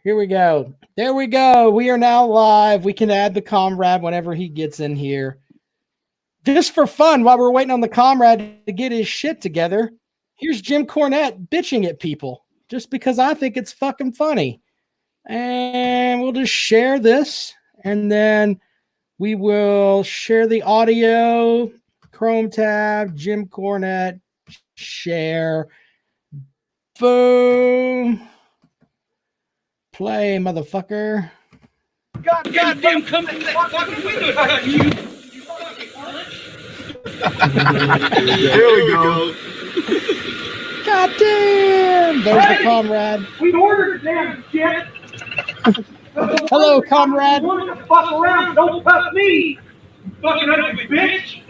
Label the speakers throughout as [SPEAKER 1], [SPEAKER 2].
[SPEAKER 1] Here we go. There we go. We are now live. We can add the comrade whenever he gets in here. Just for fun, while we're waiting on the comrade to get his shit together, here's Jim Cornette bitching at people just because I think it's fucking funny. And we'll just share this, and then we will share the audio. Chrome tab, Jim Cornette, share. Boom. Play, motherfucker.
[SPEAKER 2] Goddamn, come in that fucking window.
[SPEAKER 3] There we go.
[SPEAKER 1] Goddamn. There's the comrade.
[SPEAKER 2] We ordered damn shit.
[SPEAKER 1] Hello, comrade.
[SPEAKER 2] Want to fuck around? Don't fuck me. Fucking ugly bitch.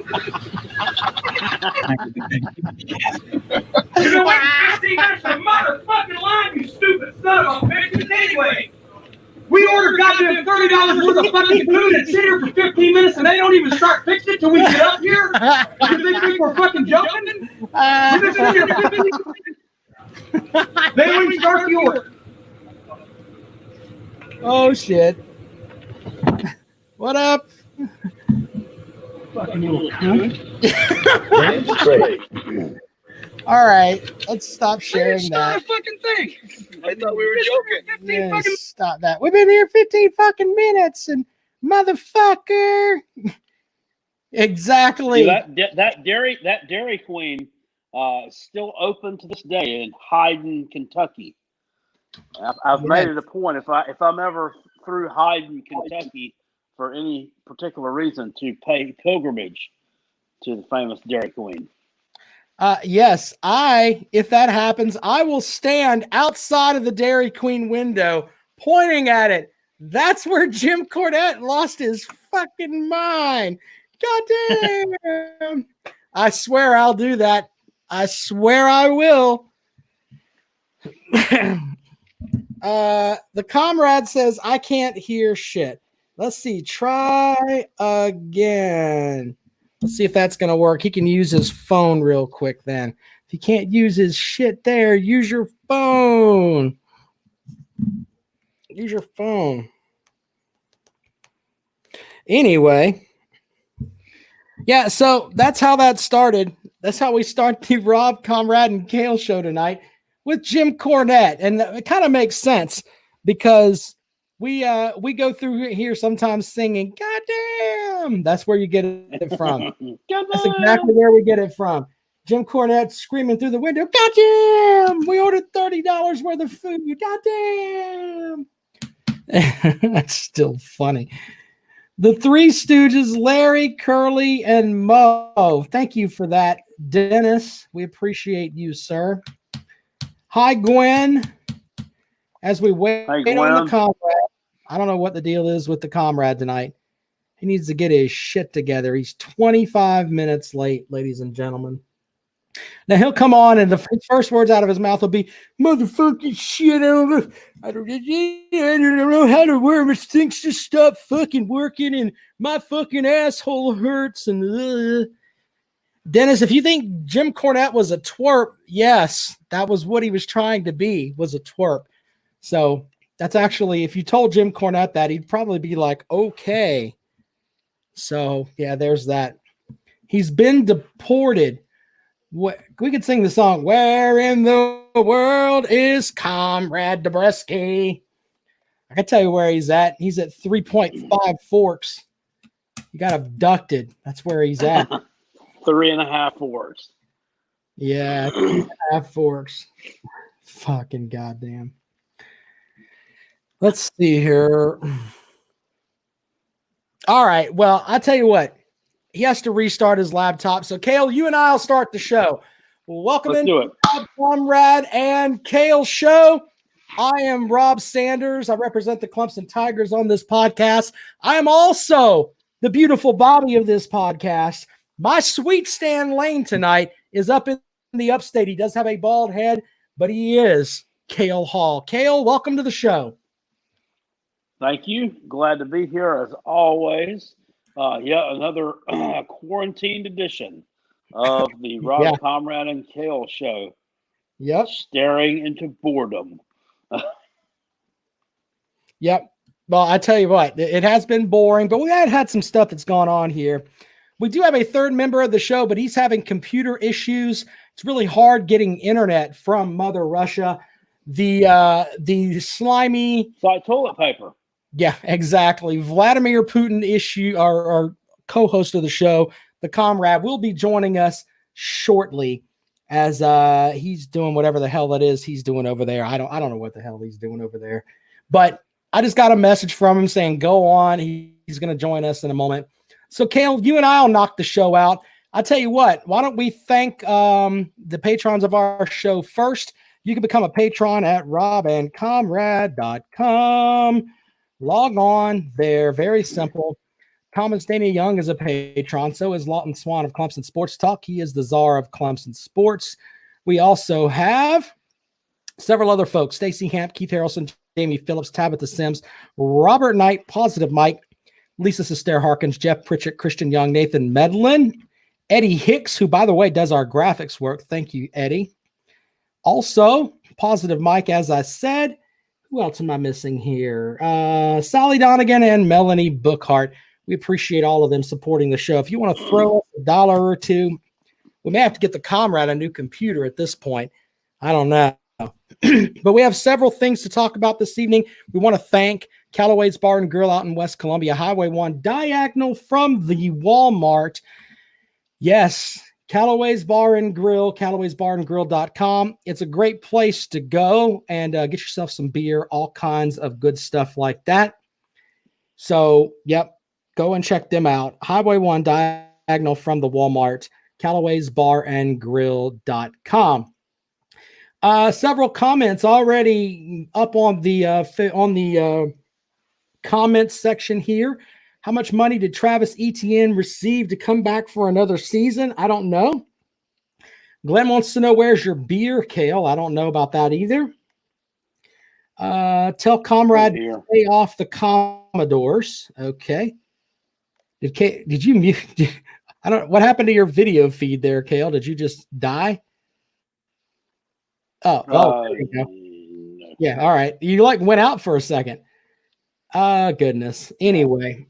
[SPEAKER 2] You know what? See, that's the motherfucking line, you stupid son of a bitch. Anyway, we ordered goddamn $30 worth of fucking food and sit here for 15 minutes and they don't even start fixing it till we get up here. You think we're fucking joking? They don't even start the order.
[SPEAKER 1] Oh, shit. What up?
[SPEAKER 2] Fucking little cunt.
[SPEAKER 1] All right, let's stop sharing
[SPEAKER 2] Stop
[SPEAKER 1] that.
[SPEAKER 2] a fucking thing. I thought we were joking.
[SPEAKER 1] Yeah, stop that. We've been here 15 fucking minutes, and motherfucker. Exactly.
[SPEAKER 4] That Dairy Queen is still open to this day in Hyden, Kentucky. I've made it a point if I'm ever through Hyden, Kentucky, for any particular reason, to pay pilgrimage to the famous Dairy Queen.
[SPEAKER 1] Yes, if that happens, I will stand outside of the Dairy Queen window pointing at it. That's where Jim Cornette lost his fucking mind. Goddamn. I swear I'll do that. I swear I will. The comrade says, I can't hear shit. Let's see. Try again. Let's see if that's going to work. He can use his phone real quick then. If he can't use his shit there, use your phone. Use your phone. Anyway. Yeah, so that's how that started. That's how we start the Rob, Comrade, and Kale show tonight with Jim Cornette. And it kind of makes sense because we go through here sometimes singing, goddamn. That's where you get it from. That's exactly where we get it from. Jim Cornette screaming through the window, goddamn, we ordered $30 worth of food. Goddamn. That's still funny. The Three Stooges, Larry, Curly, and Mo. Thank you for that, Dennis. We appreciate you, sir. Hi, Gwen. As we wait on the comrade. I don't know what the deal is with the comrade tonight. He needs to get his shit together. He's 25 minutes late, ladies and gentlemen. Now he'll come on, and the first words out of his mouth will be, motherfucking shit. I don't know how to wear my things to stop fucking working, and my fucking asshole hurts. And Dennis, if you think Jim Cornette was a twerp, yes, that was what he was trying to be, was a twerp. So that's actually, if you told Jim Cornette that, he'd probably be like, okay. So, yeah, there's that. He's been deported. We could sing the song, Where in the World is Comrade Debreski? I can tell you where he's at. He's at 3.5 Forks. He got abducted. That's where he's at.
[SPEAKER 4] 3.5 Forks.
[SPEAKER 1] Yeah, 3.5 Forks. Fucking goddamn. Let's see here. All right. Well, I'll tell you what. He has to restart his laptop. So, Kale, you and I will start the show. Welcome
[SPEAKER 4] Let's do it.
[SPEAKER 1] Rob, Comrade, and Kale show. I am Rob Sanders. I represent the Clemson Tigers on this podcast. I am also the beautiful Bobby of this podcast. My sweet Stan Lane tonight is up in the upstate. He does have a bald head, but he is Kale Hall. Kale, welcome to the show.
[SPEAKER 4] Thank you. Glad to be here as always. Another quarantined edition of the Rob, Comrade, and Kale show.
[SPEAKER 1] Yep.
[SPEAKER 4] Staring into boredom.
[SPEAKER 1] Yep. Well, I tell you what, it has been boring, but we had some stuff that's gone on here. We do have a third member of the show, but he's having computer issues. It's really hard getting internet from Mother Russia. The slimy,
[SPEAKER 4] It's like toilet paper.
[SPEAKER 1] yeah, exactly. Vladimir Putin issue, our co-host of the show, the comrade, will be joining us shortly as he's doing whatever the hell that is he's doing over there. I don't know what the hell he's doing over there, but I just got a message from him saying go on. He's going to join us in a moment. So, Cale, you and I will knock the show out. I'll tell you what, why don't we thank the patrons of our show first? You can become a patron at robandcomrade.com. Log on there. Very simple. Thomas Danny Young is a patron. So is Lawton Swan of Clemson Sports Talk. He is the czar of Clemson Sports. We also have several other folks. Stacey Hamp, Keith Harrelson, Jamie Phillips, Tabitha Sims, Robert Knight, Positive Mike, Lisa Sester Harkins, Jeff Pritchett, Christian Young, Nathan Medlin, Eddie Hicks, who, by the way, does our graphics work. Thank you, Eddie. Also, Positive Mike, as I said. Who else am I missing here? Sally Donegan and Melanie Bookhart. We appreciate all of them supporting the show. If you want to throw us $1 or $2, we may have to get the comrade a new computer at this point. I don't know. But we have several things to talk about this evening. We want to thank Callaway's Bar and Grill out in West Columbia, Highway 1, diagonal from the Walmart. Yes, Callaway's Bar and Grill, Callaway'sBarandGrill.com. It's a great place to go and get yourself some beer, all kinds of good stuff like that. So, yep, go and check them out. Highway 1, diagonal from the Walmart, Callaway'sBarandGrill.com. Several comments already up on the comments section here. How much money did Travis Etienne receive to come back for another season? I don't know. Glenn wants to know, where's your beer, Cale? I don't know about that either. Tell Comrade to stay off the Commodores. Okay. Did you mute? I don't. What happened to your video feed there, Cale? Did you just die? Oh, there you go. Yeah, all right. You went out for a second. Goodness. Anyway,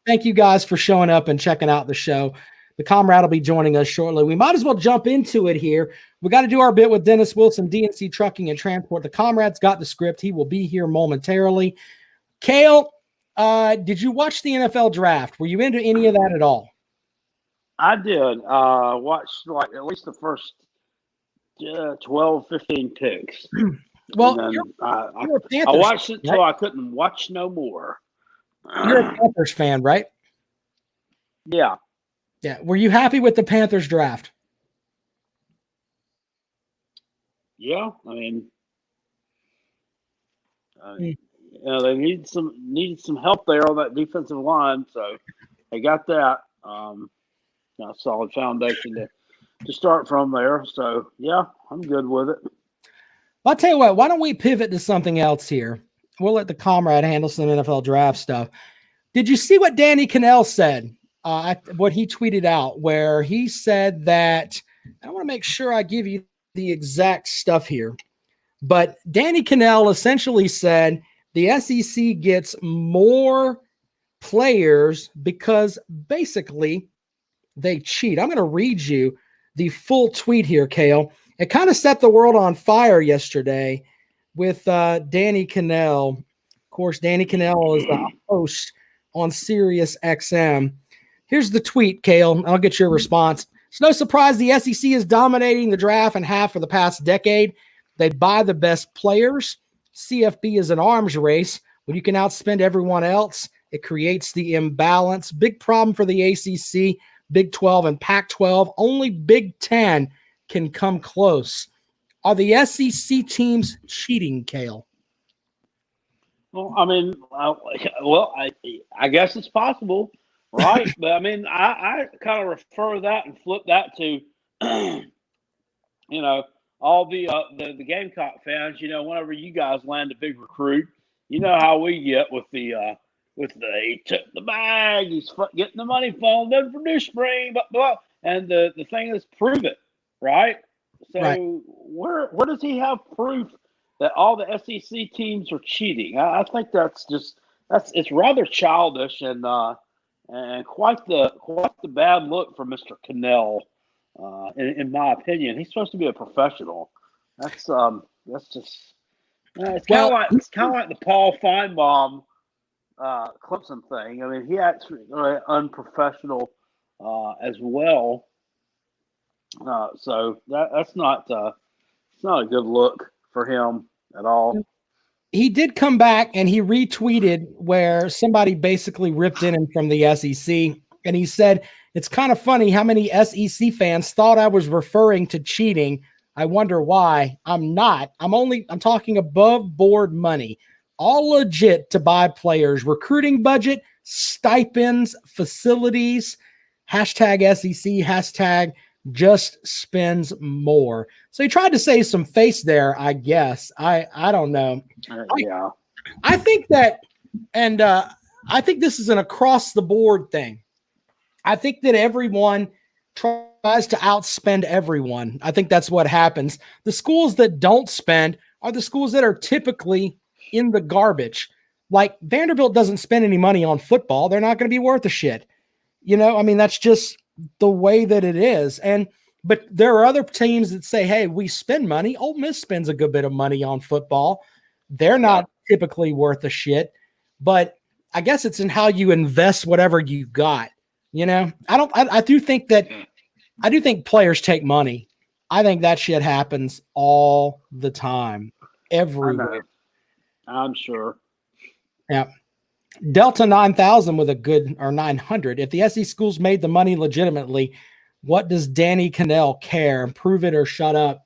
[SPEAKER 1] thank you guys for showing up and checking out the show. The comrade will be joining us shortly. We might as well jump into it here. We got to do our bit with Dennis Wilson, DNC Trucking and Transport. The comrade's got the script. He will be here momentarily. Cale, did you watch the NFL draft? Were you into any of that at all?
[SPEAKER 4] I did. Watched at least the first 12, 15 picks.
[SPEAKER 1] Well,
[SPEAKER 4] I watched it until I couldn't watch no more.
[SPEAKER 1] You're a Panthers fan, right?
[SPEAKER 4] Yeah.
[SPEAKER 1] Yeah. Were you happy with the Panthers draft?
[SPEAKER 4] Yeah. I mean, they needed some help there on that defensive line, so they got that. A solid foundation to start from there. So yeah, I'm good with it.
[SPEAKER 1] I'll tell you what, why don't we pivot to something else here? We'll let the comrade handle some NFL draft stuff. Did you see what Danny Cannell said? What he tweeted out, where he said that, I want to make sure I give you the exact stuff here, but Danny Cannell essentially said the SEC gets more players because basically they cheat. I'm going to read you the full tweet here, Cale. It kind of set the world on fire yesterday with Danny Cannell. Of course, Danny Cannell is the host on Sirius XM. Here's the tweet, Cale. I'll get your response. It's no surprise the SEC is dominating the draft and have for the past decade. They buy the best players. CFB is an arms race. When you can outspend everyone else, it creates the imbalance. Big problem for the ACC, Big 12, and Pac-12. Only Big 10 can come close. Are the SEC teams cheating, Cale?
[SPEAKER 4] Well, I mean, I guess it's possible, right? But I mean, I kind of refer that and flip that to, all the Gamecock fans. Whenever you guys land a big recruit, you know how we get with the he took the bag, he's getting the money phone, doesn't produce spring, blah. And the thing is, prove it, right? So
[SPEAKER 1] right.
[SPEAKER 4] where does he have proof that all the SEC teams are cheating. I think it's rather childish and quite the bad look for Mr. Cannell, in my opinion. He's supposed to be a professional. That's just it's kind of like the Paul Feinbaum Clemson thing. I mean, he acts really unprofessional as well. So that's not it's not a good look for him at all.
[SPEAKER 1] He did come back and he retweeted where somebody basically ripped in him from the SEC. And he said, it's kind of funny how many SEC fans thought I was referring to cheating. I wonder why. I'm not. I'm talking above board money, all legit to buy players, recruiting budget, stipends, facilities, hashtag SEC, hashtag just spends more. So he tried to save some face there, I guess. I don't know.
[SPEAKER 4] Yeah.
[SPEAKER 1] I think that, and I think this is an across the board thing. I think that everyone tries to outspend everyone. I think that's what happens. The schools that don't spend are the schools that are typically in the garbage. Like Vanderbilt doesn't spend any money on football. They're not going to be worth a shit. You know, I mean, that's just the way that it is. But there are other teams that say, hey, we spend money. Ole Miss spends a good bit of money on football. They're not typically worth a shit, but I guess it's in how you invest whatever you got. You know, I do think players take money. I think that shit happens all the time, everywhere.
[SPEAKER 4] I'm sure.
[SPEAKER 1] Yeah. Delta 9000 with a good, or 900. If the SEC schools made the money legitimately, what does Danny Cannell care? Prove it or shut up.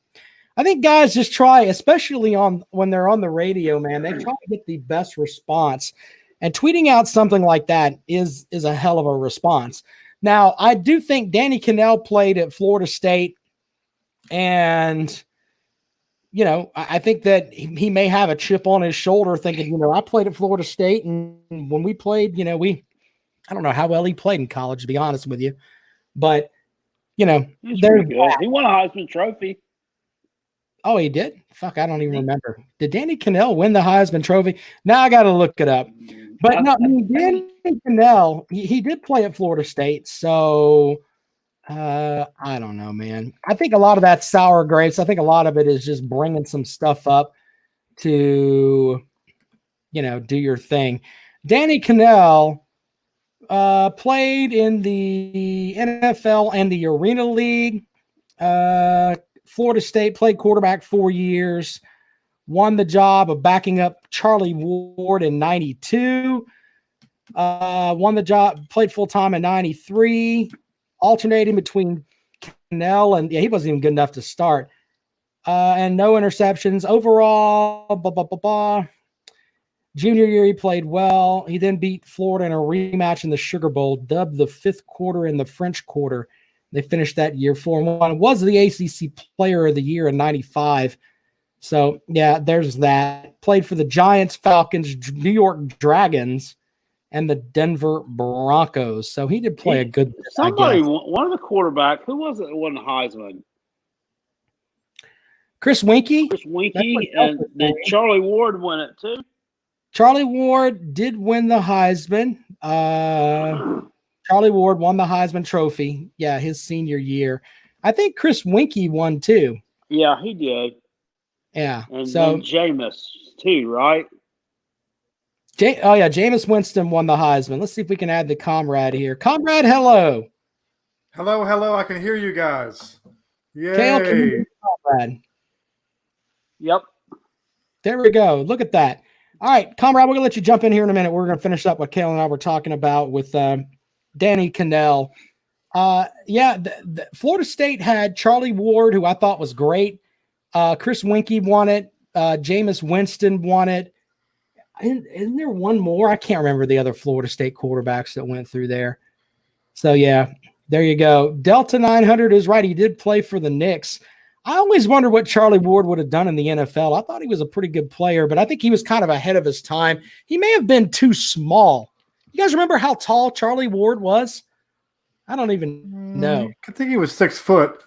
[SPEAKER 1] I think guys just try, especially when they're on the radio, man, they try to get the best response. And tweeting out something like that is a hell of a response. Now, I do think Danny Cannell played at Florida State, and you know, I think that he may have a chip on his shoulder thinking, you know, I played at Florida State, and when we played, you know, I don't know how well he played in college, to be honest with you. But, you know,
[SPEAKER 4] he won a Heisman Trophy.
[SPEAKER 1] Oh, he did? Fuck, I don't even remember. Did Danny Cannell win the Heisman Trophy? Now I got to look it up. But no, I mean, Danny Cannell, he did play at Florida State, so I don't know, man. I think a lot of that sour grapes. I think a lot of it is just bringing some stuff up to, you know, do your thing. Danny Cannell played in the NFL and the Arena League. Florida State, played quarterback 4 years, won the job of backing up Charlie Ward in 92, won the job, played full-time in 93, alternating between Cannell and he wasn't even good enough to start, and no interceptions. Overall, junior year, he played well. He then beat Florida in a rematch in the Sugar Bowl, dubbed the fifth quarter and the French Quarter. They finished that year 4-1. Was the ACC Player of the Year in 95. So, yeah, there's that. Played for the Giants, Falcons, New York Dragons, and the Denver Broncos. So he did play a good bit,
[SPEAKER 4] somebody, one of the quarterbacks, who was it that won the Heisman?
[SPEAKER 1] Chris Winkie.
[SPEAKER 4] And did Charlie Ward win it too?
[SPEAKER 1] Charlie Ward did win the Heisman. Charlie Ward won the Heisman Trophy. Yeah, his senior year. I think Chris Winkie won too.
[SPEAKER 4] Yeah, he did.
[SPEAKER 1] Yeah.
[SPEAKER 4] And then Jameis too, right?
[SPEAKER 1] Jameis Winston won the Heisman. Let's see if we can add the comrade here. Comrade, hello.
[SPEAKER 3] Hello. I can hear you guys. Yay.
[SPEAKER 1] Kale, can you hear me, comrade?
[SPEAKER 4] Yep.
[SPEAKER 1] There we go. Look at that. All right, comrade, we're going to let you jump in here in a minute. We're going to finish up what Kale and I were talking about with Danny Cannell. Florida State had Charlie Ward, who I thought was great. Chris Winkie won it. Jameis Winston won it. Isn't there one more? I can't remember the other Florida State quarterbacks that went through there. So, yeah, there you go. Delta 900 is right. He did play for the Knicks. I always wonder what Charlie Ward would have done in the NFL. I thought he was a pretty good player, but I think he was kind of ahead of his time. He may have been too small. You guys remember how tall Charlie Ward was? I don't even know.
[SPEAKER 3] I think he was 6 foot.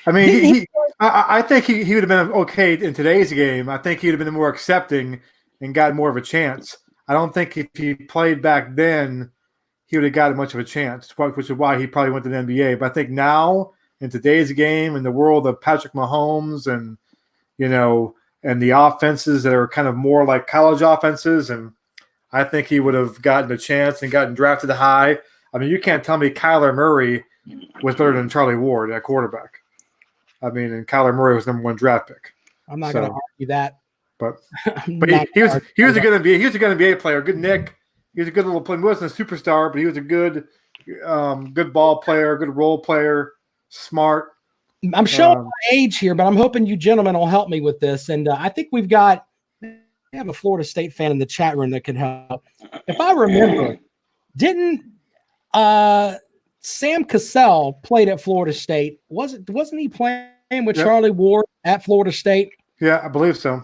[SPEAKER 3] I mean,
[SPEAKER 1] Didn't he-
[SPEAKER 3] I think he would have been okay in today's game. I think he would have been more accepting and got more of a chance. I don't think if he played back then, he would have gotten much of a chance, which is why he probably went to the NBA. But I think now, in today's game, in the world of Patrick Mahomes and, and the offenses that are kind of more like college offenses, and I think he would have gotten a chance and gotten drafted high. I mean, you can't tell me Kyler Murray was better than Charlie Ward at quarterback. I mean, and Kyler Murray was number 1 draft pick.
[SPEAKER 1] I'm not going to argue that.
[SPEAKER 3] But
[SPEAKER 1] I'm
[SPEAKER 3] but
[SPEAKER 1] not
[SPEAKER 3] he was
[SPEAKER 1] gonna
[SPEAKER 3] he was a
[SPEAKER 1] argue
[SPEAKER 3] good NBA player. Good Nick. He was a good little player. He wasn't a superstar, but he was a good ball player, good role player, smart.
[SPEAKER 1] that. I'm showing my age here, but I'm hoping you gentlemen will help me with this. And I think we have a Florida State fan in the chat room that can help. If I remember, didn't Sam Cassell played at Florida State? Wasn't he playing with Charlie Ward at Florida State?
[SPEAKER 3] Yeah, I believe so.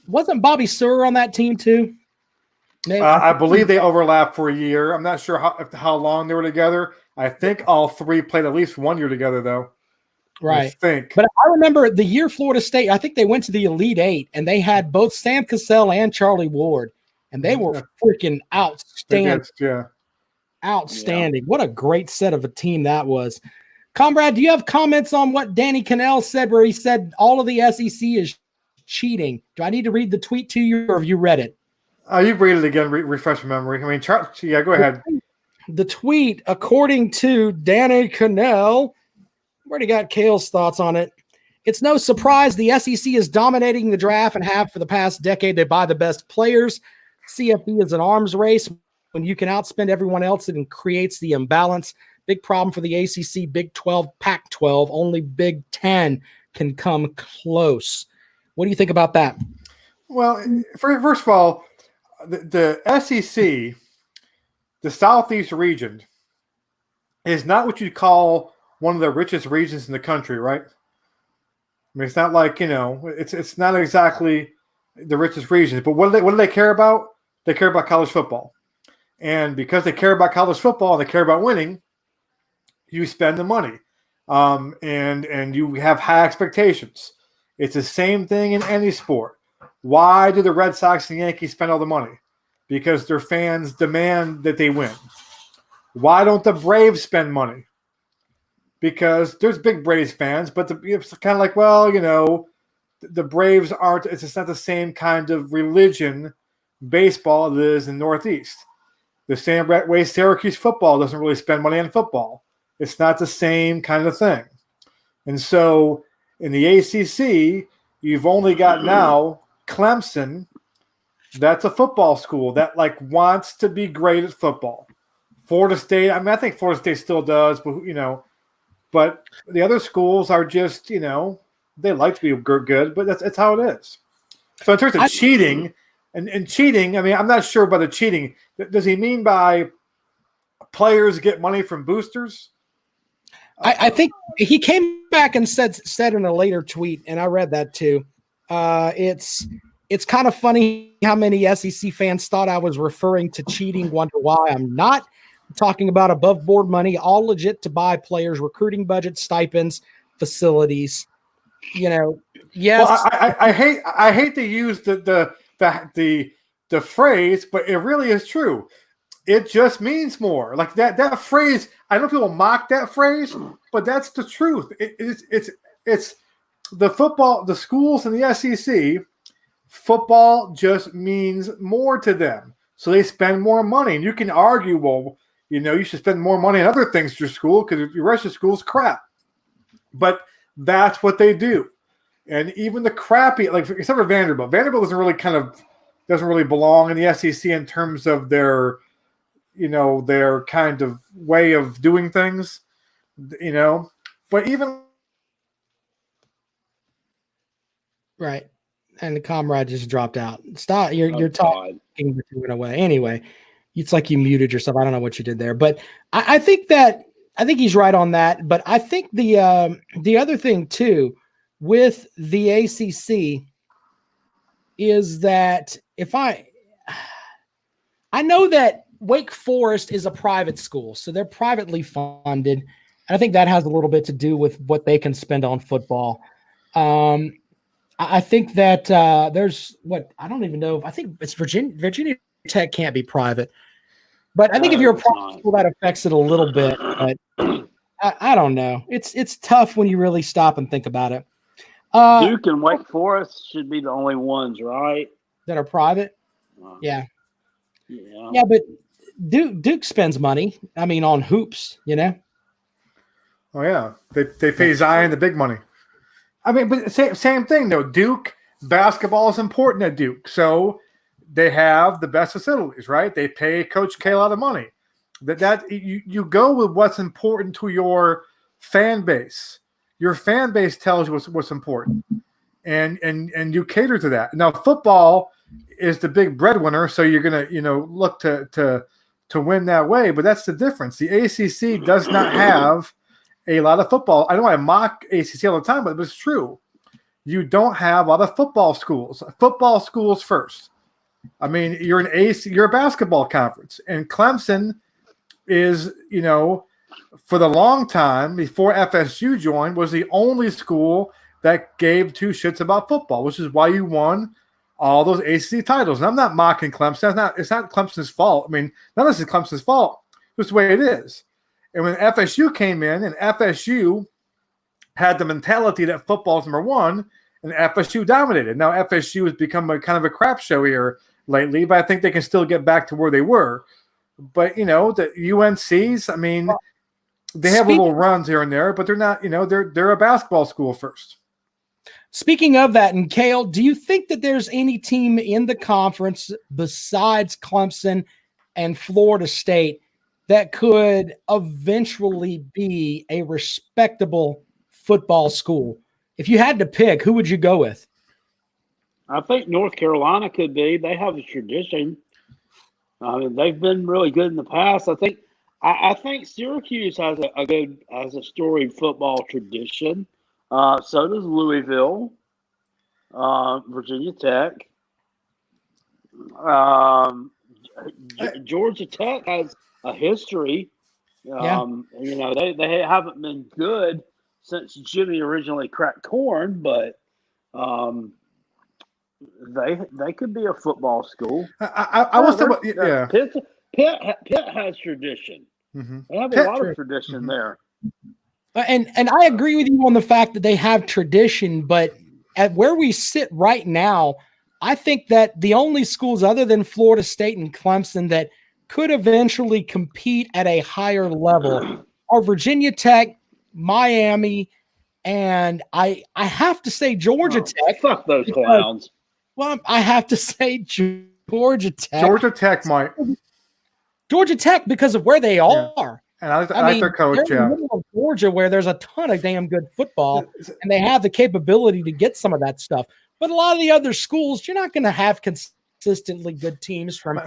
[SPEAKER 1] Wasn't Bobby Sewell on that team too?
[SPEAKER 3] I believe they overlapped for a year. I'm not sure how long they were together. I think all 3 played at least 1 year together, though.
[SPEAKER 1] Right.
[SPEAKER 3] I think.
[SPEAKER 1] But I remember the year Florida State, I think they went to the Elite Eight, and they had both Sam Cassell and Charlie Ward, and they were freaking outstanding. Outstanding. Yeah. What a great set of a team that was. Comrade, do you have comments on what Danny Cannell said where he said all of the SEC is cheating? Do I need to read the tweet to you, or have you read it?
[SPEAKER 3] You read it again, refresh your memory. I mean, go ahead.
[SPEAKER 1] The tweet, according to Danny Cannell, already got Kale's thoughts on it. It's no surprise the SEC is dominating the draft and have for the past decade. They buy the best players. CFB is an arms race. When you can outspend everyone else, it creates the imbalance. Big problem for the ACC, Big 12, Pac-12. Only Big 10 can come close. What do you think about that?
[SPEAKER 3] Well, first of all, the SEC, the Southeast region, is not what you'd call one of the richest regions in the country, right? I mean, it's not like, it's not exactly the richest regions. But what do they care about? They care about college football. And because they care about college football and they care about winning, you spend the money. And you have high expectations. It's the same thing in any sport. Why do the Red Sox and Yankees spend all the money? Because their fans demand that they win. Why don't the Braves spend money? Because there's big Braves fans, but it's kind of like, the Braves aren't – it's just not the same kind of religion baseball it is in Northeast. The same way Syracuse football doesn't really spend money on football. It's not the same kind of thing. And so in the ACC, you've only got now Clemson. That's a football school that wants to be great at football. Florida State, I mean, I think Florida State still does, but the other schools are just, they like to be good, but that's how it is. So in terms of cheating, and cheating, I mean, I'm not sure about the cheating. Does he mean by players get money from boosters?
[SPEAKER 1] I think he came back and said in a later tweet, and I read that too. It's kind of funny how many SEC fans thought I was referring to cheating. Wonder why I'm not. I'm talking about above board money, all legit to buy players, recruiting budgets, stipends, facilities. Yes.
[SPEAKER 3] Well, I hate to use the phrase, but it really is true. It just means more. Like that phrase. I know people mock that phrase, but that's the truth. It's the football. The schools in the SEC, football just means more to them, so they spend more money. And you can argue, well, you should spend more money on other things at your school because the rest of the school is crap. But that's what they do. And even the crappy, except for Vanderbilt doesn't really belong in the SEC in terms of their kind of way of doing things, but even
[SPEAKER 1] right. And the comrade just dropped out. Stop. You're talking, but you went away. Anyway, it's like you muted yourself. I don't know what you did there, but I think he's right on that. But I think the other thing too with the ACC is that I know that Wake Forest is a private school, so they're privately funded. I think that has a little bit to do with what they can spend on football. I think that there's what I don't even know. I think it's Virginia. Virginia Tech can't be private, but I think if you're a private school, that affects it a little bit. But I don't know. It's tough when you really stop and think about it.
[SPEAKER 4] Duke and Wake Forest should be the only ones, right?
[SPEAKER 1] That are private. Yeah.
[SPEAKER 4] Yeah.
[SPEAKER 1] Yeah, but Duke spends money. I mean, on hoops, you know.
[SPEAKER 3] Oh yeah, they pay Zion the big money. I mean, but same thing though. Duke basketball is important at Duke, so they have the best facilities, right? They pay Coach K a lot of money. That you go with what's important to your fan base. Your fan base tells you what's important, and you cater to that. Now, football is the big breadwinner, so you're gonna look to win that way. But that's the difference. The ACC does not have a lot of football. I know I mock ACC all the time, but it's true. You don't have a lot of football schools. Football schools first. I mean, you're a basketball conference, and Clemson is, for the long time before FSU joined, was the only school that gave two shits about football, which is why you won all those ACC titles. And I'm not mocking Clemson. It's not Clemson's fault. I mean, none of this is Clemson's fault. It's the way it is. And when FSU came in, and FSU had the mentality that football is number one, and FSU dominated. Now FSU has become a kind of a crap show here lately, but I think they can still get back to where they were. But the UNCs, I mean, they have little runs here and there, but they're not. They're a basketball school first.
[SPEAKER 1] Speaking of that, and Cale, do you think that there's any team in the conference besides Clemson and Florida State that could eventually be a respectable football school? If you had to pick, who would you go with?
[SPEAKER 4] I think North Carolina could be. They have a tradition. I mean, they've been really good in the past. I think Syracuse has a storied football tradition. So does Louisville, Virginia Tech. Georgia Tech has a history. They haven't been good since Jimmy originally cracked corn, but they could be a football school.
[SPEAKER 3] I was talking about
[SPEAKER 4] Pitt has tradition.
[SPEAKER 3] Mm-hmm.
[SPEAKER 4] They have a lot of tradition there.
[SPEAKER 1] And I agree with you on the fact that they have tradition, but at where we sit right now, I think that the only schools other than Florida State and Clemson that could eventually compete at a higher level are Virginia Tech, Miami, and I have to say Georgia Tech.
[SPEAKER 4] Fuck those clowns.
[SPEAKER 1] Well, I have to say Georgia Tech.
[SPEAKER 3] Georgia Tech might.
[SPEAKER 1] Georgia Tech because of where they are.
[SPEAKER 3] And I like their coach,
[SPEAKER 1] they're in the middle of Georgia where there's a ton of damn good football, and they have the capability to get some of that stuff. But a lot of the other schools, you're not going to have consistently good teams from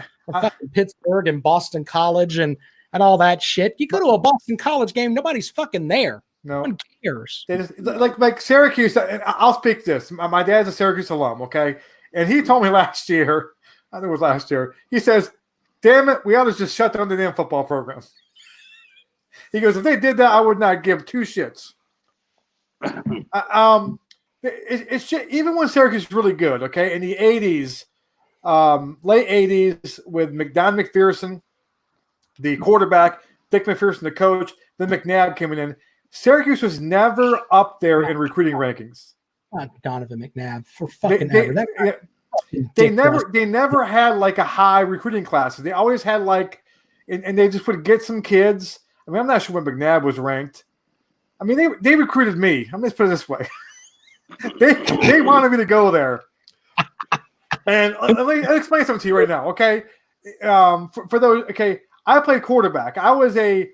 [SPEAKER 1] Pittsburgh and Boston College and all that shit. You go to a Boston College game, nobody's fucking there.
[SPEAKER 3] No
[SPEAKER 1] one cares.
[SPEAKER 3] They just, like Syracuse. I'll speak this. My dad's a Syracuse alum, okay? And he told me last year, I think it was last year, he says, damn it, we ought to just shut down the damn football program. He goes, if they did that, I would not give two shits. It's just, even when Syracuse is really good, okay, in the 80s, late 80s with Don McPherson, the quarterback, Dick McPherson, the coach, then McNabb coming in, Syracuse was never up there in recruiting rankings.
[SPEAKER 1] Not Donovan McNabb for fucking ever.
[SPEAKER 3] They never had like a high recruiting class. They always had like, and they just would get some kids. I mean, I'm not sure when McNabb was ranked. I mean, they recruited me. I'm going to put it this way. they wanted me to go there. And let me explain something to you right now, okay? For those, okay, I played quarterback. I was a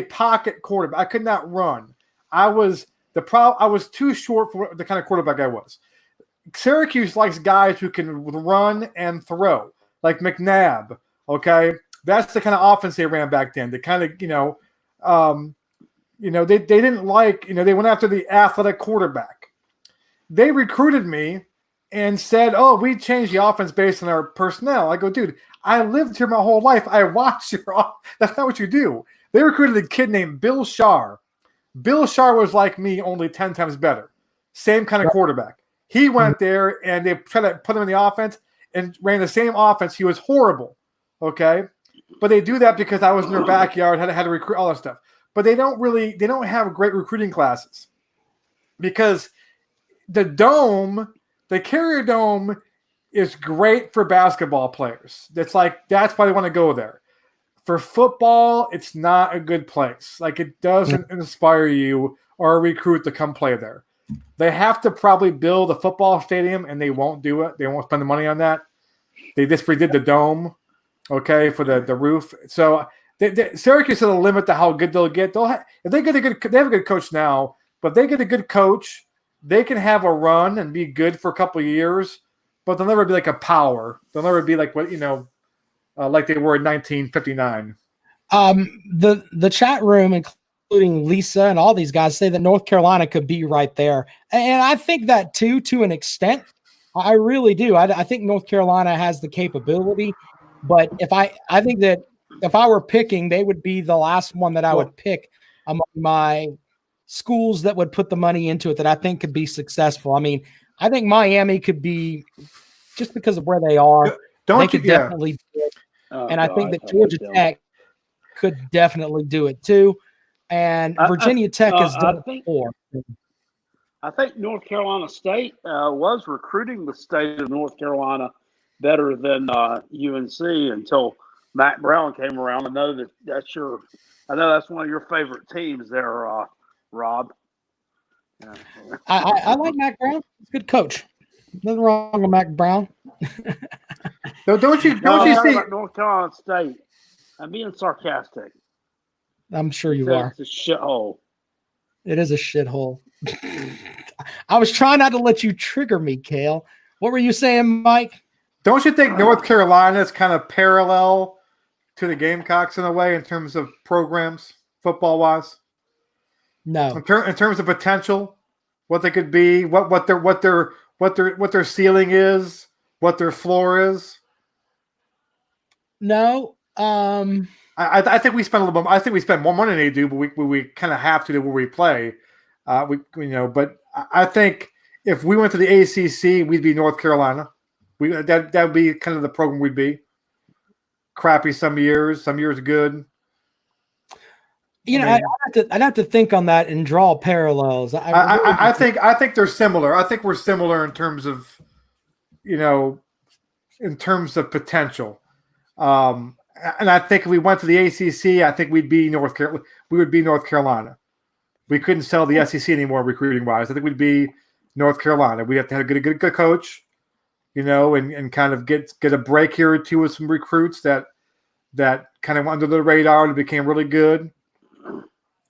[SPEAKER 3] pocket quarterback. I could not run. I was too short for the kind of quarterback I was. Syracuse likes guys who can run and throw, like McNabb, okay? That's the kind of offense they ran back then. They kind of, they didn't like, they went after the athletic quarterback. They recruited me and said, oh, we changed the offense based on our personnel. I go, dude, I lived here my whole life. I watched your – that's not what you do. They recruited a kid named Bill Schaar. Bill Sharp was like me, only 10 times better. Same kind of quarterback. He went there and they tried to put him in the offense and ran the same offense. He was horrible. Okay. But they do that because I was in their backyard, had to recruit all that stuff. But they don't have great recruiting classes because the Carrier Dome is great for basketball players. That's why they want to go there. For football, it's not a good place. Like, it doesn't inspire you or a recruit to come play there. They have to probably build a football stadium, and they won't do it. They won't spend the money on that. They just redid the dome, okay, for the roof. So Syracuse has a limit to how good they'll get. They have a good coach now, but if they get a good coach, they can have a run and be good for a couple of years, but they'll never be like a power. They'll never be like like they were in 1959.
[SPEAKER 1] The chat room, including Lisa and all these guys, say that North Carolina could be right there, and I think that too, to an extent. I really do. I think North Carolina has the capability, but I think that if I were picking, they would be the last one that I would pick among my schools that would put the money into it that I think could be successful. I mean, I think Miami could be, just because of where they are. Definitely do it. And I think that Georgia Tech could definitely do it too. And Virginia Tech has done it before.
[SPEAKER 4] I think North Carolina State was recruiting the state of North Carolina better than UNC until Matt Brown came around. I know that's one of your favorite teams there, Rob.
[SPEAKER 1] I like Matt Brown. He's a good coach. Nothing wrong with Matt Brown.
[SPEAKER 3] Don't you see
[SPEAKER 4] about North Carolina State? I'm being sarcastic.
[SPEAKER 1] I'm sure you are.
[SPEAKER 4] It's a shithole.
[SPEAKER 1] It is a shithole. I was trying not to let you trigger me, Cale. What were you saying, Mike?
[SPEAKER 3] Don't you think North Carolina is kind of parallel to the Gamecocks in a way in terms of programs, football-wise?
[SPEAKER 1] No.
[SPEAKER 3] In terms of potential, what they could be, what their ceiling is, what their floor is.
[SPEAKER 1] No.
[SPEAKER 3] I think we spend a little bit. I think we spend more money than they do, but we kind of have to do where we play. But I think if we went to the ACC, we'd be North Carolina. That would be kind of the program we'd be. Crappy some years good.
[SPEAKER 1] I'd have to think on that and draw parallels.
[SPEAKER 3] I think they're similar. I think we're similar in terms of, potential. And I think if we went to the ACC, I think we'd be North Carolina. We would be North Carolina. We couldn't sell the SEC anymore recruiting wise. I think we'd be North Carolina. We have to have a good coach, and kind of get a break here or two with some recruits that kind of under the radar and became really good.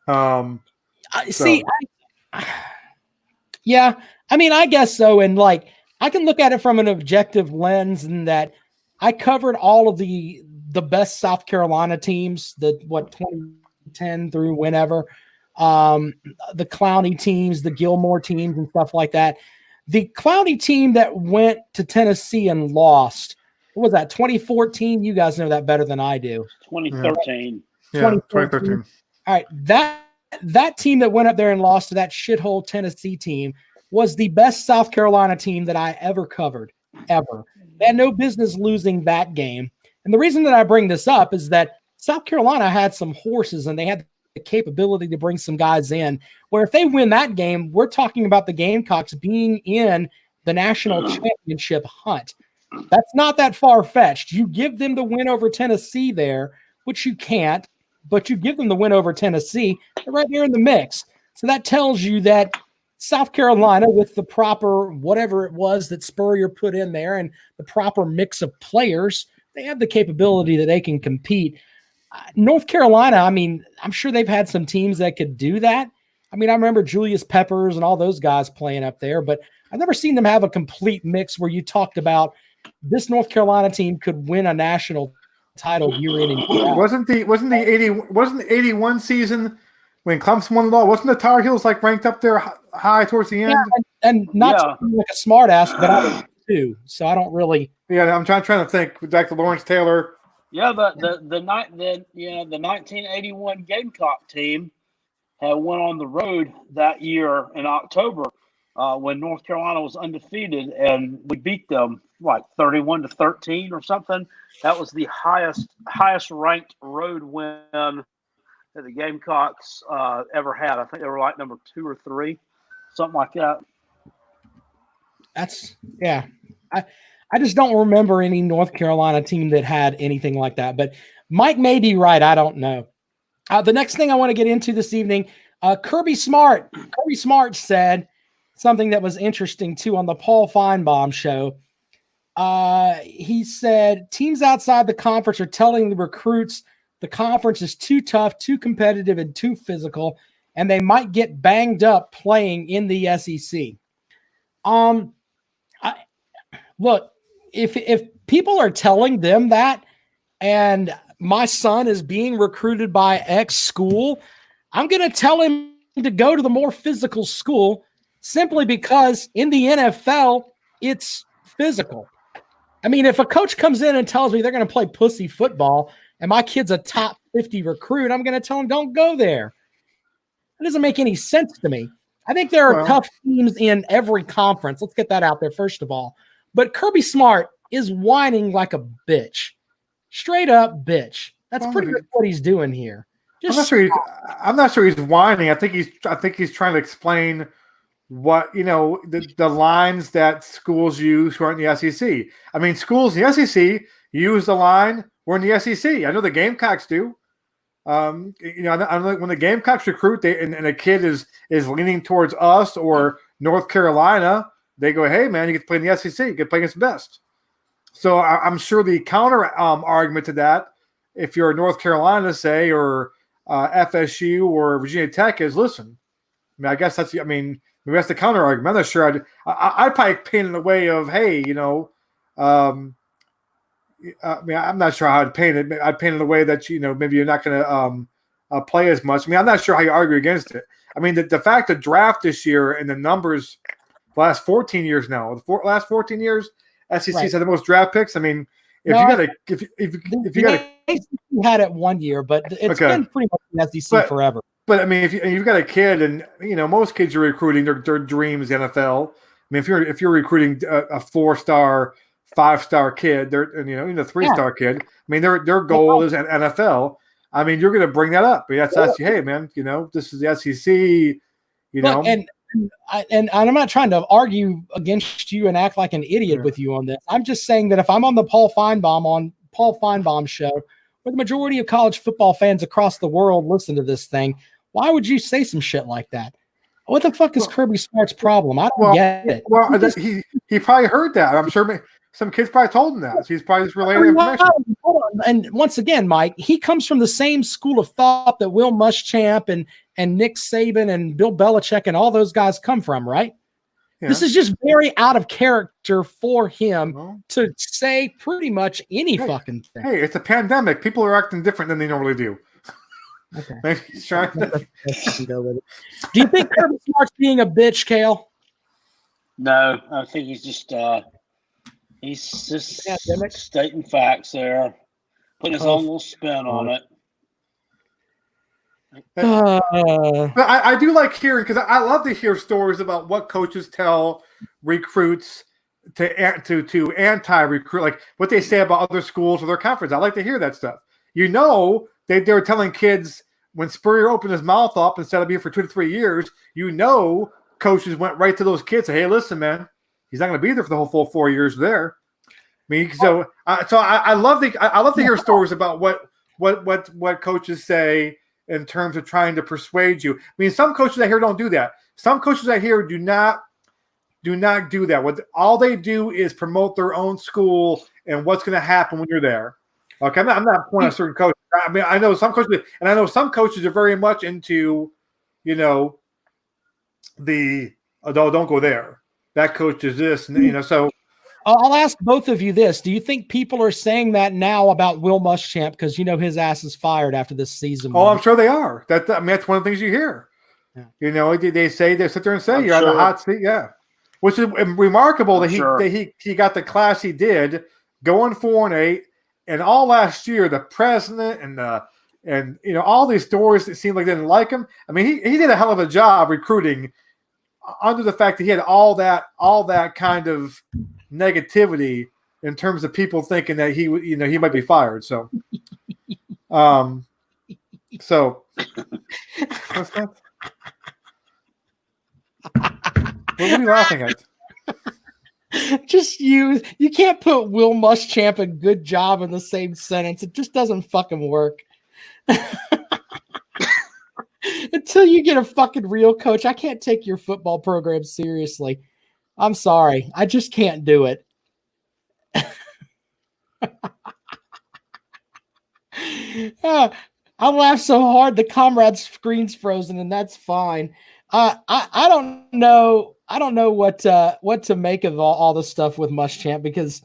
[SPEAKER 1] Yeah, I mean, I guess so. And like, I can look at it from an objective lens, in that I covered all of the best South Carolina teams, 2010 through whenever, the Clowney teams, the Gilmore teams, and stuff like that. The Clowney team that went to Tennessee and lost, what was that, 2014? You guys know that better than I do.
[SPEAKER 4] 2013.
[SPEAKER 3] Yeah, 2013.
[SPEAKER 1] All right, that team that went up there and lost to that shithole Tennessee team was the best South Carolina team that I ever covered, ever. They had no business losing that game. And the reason that I bring this up is that South Carolina had some horses, and they had the capability to bring some guys in, where if they win that game, we're talking about the Gamecocks being in the national championship hunt. That's not that far-fetched. You give them the win over Tennessee there, which you can't, but you give them the win over Tennessee, they're right there in the mix. So that tells you that South Carolina, with the proper whatever it was that Spurrier put in there and the proper mix of players, they have the capability that they can compete. North Carolina, I mean, I'm sure they've had some teams that could do that. I mean, I remember Julius Peppers and all those guys playing up there, but I've never seen them have a complete mix where you talked about this North Carolina team could win a national title year in and year out.
[SPEAKER 3] Wasn't the 81 season when Clemson won it all? Wasn't the Tar Heels like ranked up there high towards the end?
[SPEAKER 1] Yeah, and not to be like a smart ass, but I was too. So I don't really.
[SPEAKER 3] Yeah, I'm trying to think. Back to Lawrence Taylor.
[SPEAKER 4] Yeah, but the 1981 Gamecock team had went on the road that year in October when North Carolina was undefeated, and we beat them like 31-13 or something. That was the highest ranked road win that the Gamecocks ever had. I think they were like number 2 or 3, something like that.
[SPEAKER 1] Yeah. I just don't remember any North Carolina team that had anything like that. But Mike may be right. I don't know. The next thing I want to get into this evening, Kirby Smart. Kirby Smart said something that was interesting too on the Paul Feinbaum show. He said teams outside the conference are telling the recruits the conference is too tough, too competitive, and too physical, and they might get banged up playing in the SEC. Look, if people are telling them that, and my son is being recruited by X school, I'm going to tell him to go to the more physical school simply because in the NFL, it's physical. I mean, if a coach comes in and tells me they're going to play pussy football and my kid's a top 50 recruit, I'm going to tell him don't go there. It doesn't make any sense to me. I think there are tough teams in every conference. Let's get that out there first of all. But Kirby Smart is whining like a bitch. Straight up bitch. That's pretty much what he's doing here.
[SPEAKER 3] I'm not sure he's whining. I think he's trying to explain what, the lines that schools use who aren't in the SEC. I mean, schools in the SEC use the line, we're in the SEC. I know the Gamecocks do. I know when the Gamecocks recruit, and a kid is leaning towards us or North Carolina, they go, hey, man, you get to play in the SEC. You get to play against the best. So I'm sure the counter argument to that, if you're North Carolina, say, or FSU or Virginia Tech, is listen. I mean, I guess maybe that's the counter argument. I'm not sure. I'd probably paint in the way of, hey, I'm not sure how I'd paint it. I'd paint in the way that maybe you're not going to play as much. I mean, I'm not sure how you argue against it. I mean, the fact the draft this year and the numbers the last 14 years now, last 14 years, SEC's had the most draft picks. I mean, if you
[SPEAKER 1] had it one year, but it's been pretty much the SEC forever.
[SPEAKER 3] But I mean, if you've got a kid, and most kids are recruiting their dreams NFL. I mean, if you're recruiting a 4-star, 5-star kid, they're a 3-star kid. I mean, their goal is NFL. I mean, you're going to bring that up. I mean, that's hey, man, this is the SEC.
[SPEAKER 1] Look, and I'm not trying to argue against you and act like an idiot with you on this. I'm just saying that if I'm on the Paul Feinbaum show, where the majority of college football fans across the world listen to this thing, why would you say some shit like that? What the fuck is Kirby Smart's problem? I don't get it.
[SPEAKER 3] Well, he probably heard that. I'm sure some kids probably told him that. So he's probably just relaying information.
[SPEAKER 1] And once again, Mike, he comes from the same school of thought that Will Muschamp and Nick Saban and Bill Belichick and all those guys come from, right? Yeah. This is just very out of character for him to say pretty much any fucking thing.
[SPEAKER 3] Hey, it's a pandemic. People are acting different than they normally do.
[SPEAKER 1] Okay.
[SPEAKER 3] Maybe he's trying to
[SPEAKER 1] go with it. Do you think Kirby Smart's being a bitch, Kale?
[SPEAKER 4] No, I think he's just stating facts there, putting his own little spin on it.
[SPEAKER 3] But I do like hearing, because I love to hear stories about what coaches tell recruits to anti-recruit, like what they say about other schools or their conference. I like to hear that stuff. They were telling kids when Spurrier opened his mouth up instead of being for 2 to 3 years, coaches went right to those kids and say, hey, listen, man, he's not going to be there for the whole full 4 years there. I mean, I love to hear stories about what coaches say in terms of trying to persuade you. I mean, some coaches I hear don't do that. Some coaches I hear do not do that. All they do is promote their own school and what's going to happen when you're there. Okay, I'm not pointing at certain coaches. I mean, I know some coaches, and I know some coaches are very much into, don't go there. That coach is this, and so.
[SPEAKER 1] I'll ask both of you this: do you think people are saying that now about Will Muschamp because his ass is fired after this season?
[SPEAKER 3] Oh, I'm sure they are. That's one of the things you hear. Yeah. They sit there and say you're on the hot seat. Yeah, which is remarkable that he got the class he did, going 4-8. And all last year, the president and the And all these stores that seemed like they didn't like him. I mean, he did a hell of a job recruiting, under the fact that he had all that kind of negativity in terms of people thinking that he might be fired. So, so what's that? What are you laughing at?
[SPEAKER 1] Just you can't put Will Muschamp and good job in the same sentence. It just doesn't fucking work. Until you get a fucking real coach, I can't take your football program seriously. I'm sorry. I just can't do it. I laugh so hard the comrade's screen's frozen, and that's fine. I don't know. I don't know what to make of all the stuff with Muschamp, because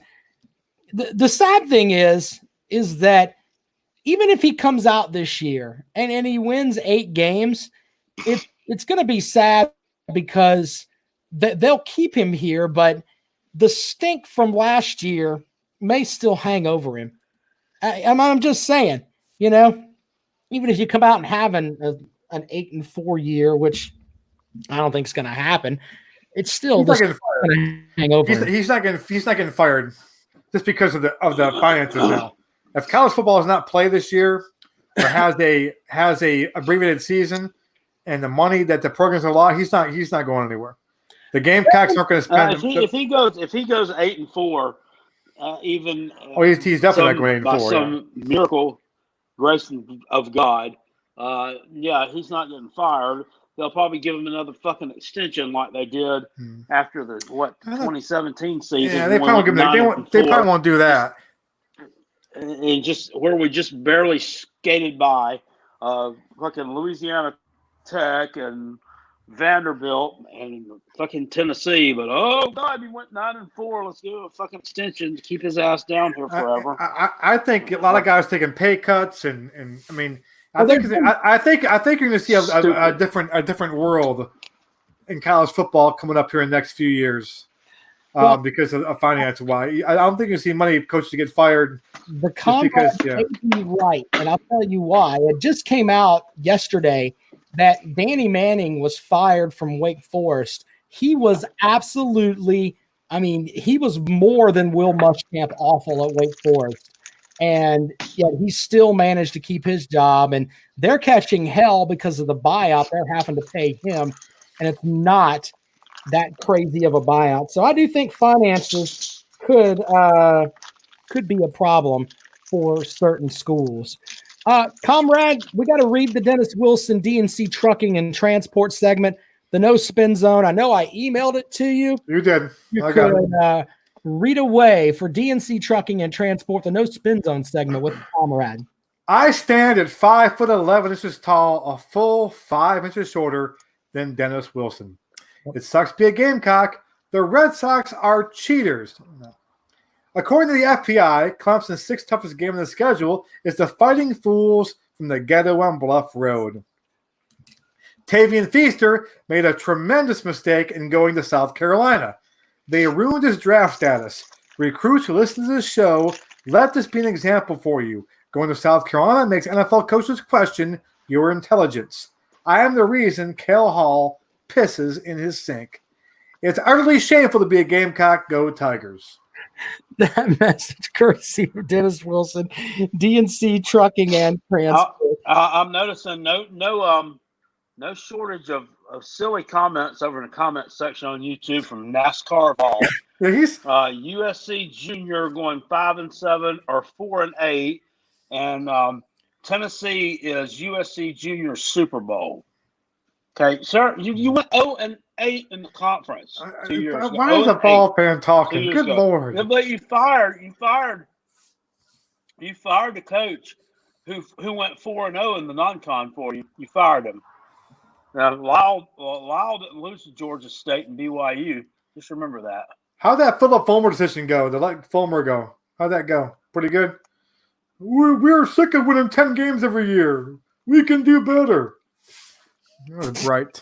[SPEAKER 1] the sad thing is that even if he comes out this year and he wins 8 games, it's going to be sad, because they'll keep him here, but the stink from last year may still hang over him. I'm just saying, even if you come out and have an 8-4 year, which I don't think is going to happen, it's still going to hang over him.
[SPEAKER 3] He's not getting fired just because of the finances now. If college football does not play this year, or has a abbreviated season, and the money that the program's a lot, he's not going anywhere. The Gamecocks aren't going to spend.
[SPEAKER 4] If he goes 8-4, even
[SPEAKER 3] he's definitely not going 8-4.
[SPEAKER 4] By some miracle grace of God, he's not getting fired. They'll probably give him another fucking extension like they did after the 2017 season.
[SPEAKER 3] Yeah, they probably won't do that.
[SPEAKER 4] And just where we just barely skated by fucking Louisiana Tech and Vanderbilt and fucking Tennessee, but oh god, he went 9-4. Let's give him a fucking extension to keep his ass down here forever.
[SPEAKER 3] I think a lot of guys taking pay cuts, and I mean, I think you're going to see a different world in college football coming up here in the next few years. Because of finance, why I don't think you see many coaches get fired.
[SPEAKER 1] The combine may be right, and I'll tell you why. It just came out yesterday that Danny Manning was fired from Wake Forest. He was absolutely, he was more than Will Muschamp awful at Wake Forest, and yet he still managed to keep his job. And they're catching hell because of the buyout. They're having to pay him, and it's not that crazy of a buyout. So I do think finances could be a problem for certain schools. Comrade, we got to read the Dennis Wilson DNC Trucking and Transport segment, the no spin zone. I know I emailed it to you.
[SPEAKER 3] You did.
[SPEAKER 1] You could read away for DNC Trucking and Transport, the no spin zone segment with Comrade.
[SPEAKER 3] I stand at 5'11" inches tall, a full 5 inches shorter than Dennis Wilson. It sucks to be a Gamecock. The Red Sox are cheaters. According to the FBI, Clemson's 6th toughest game on the schedule is the Fighting Fools from the Ghetto on Bluff Road. Tavian Feaster made a tremendous mistake in going to South Carolina. They ruined his draft status. Recruits who listen to this show, let this be an example for you. Going to South Carolina makes NFL coaches question your intelligence. I am the reason Cale Hall pisses in his sink. It's utterly shameful to be a Gamecock. Go Tigers.
[SPEAKER 1] That message courtesy of Dennis Wilson, DNC Trucking and Transport.
[SPEAKER 4] I'm noticing no shortage of silly comments over in the comment section on YouTube from NASCAR Ball.
[SPEAKER 3] Yeah, he's
[SPEAKER 4] USC Junior going 5-7 or 4-8, and Tennessee is USC Junior Super Bowl. Okay, sir, you went 0-8 in the conference 2 years ago.
[SPEAKER 3] Why is a ball fan talking? Good Lord!
[SPEAKER 4] Yeah, but you fired the coach who went 4-0 in the non-con for you. You fired him. Now Lyle didn't lose to Georgia State and BYU. Just remember that.
[SPEAKER 3] How'd that Philip Fulmer decision go? To let Fulmer go? How'd that go? Pretty good. We're sick of winning 10 games every year. We can do better. Right.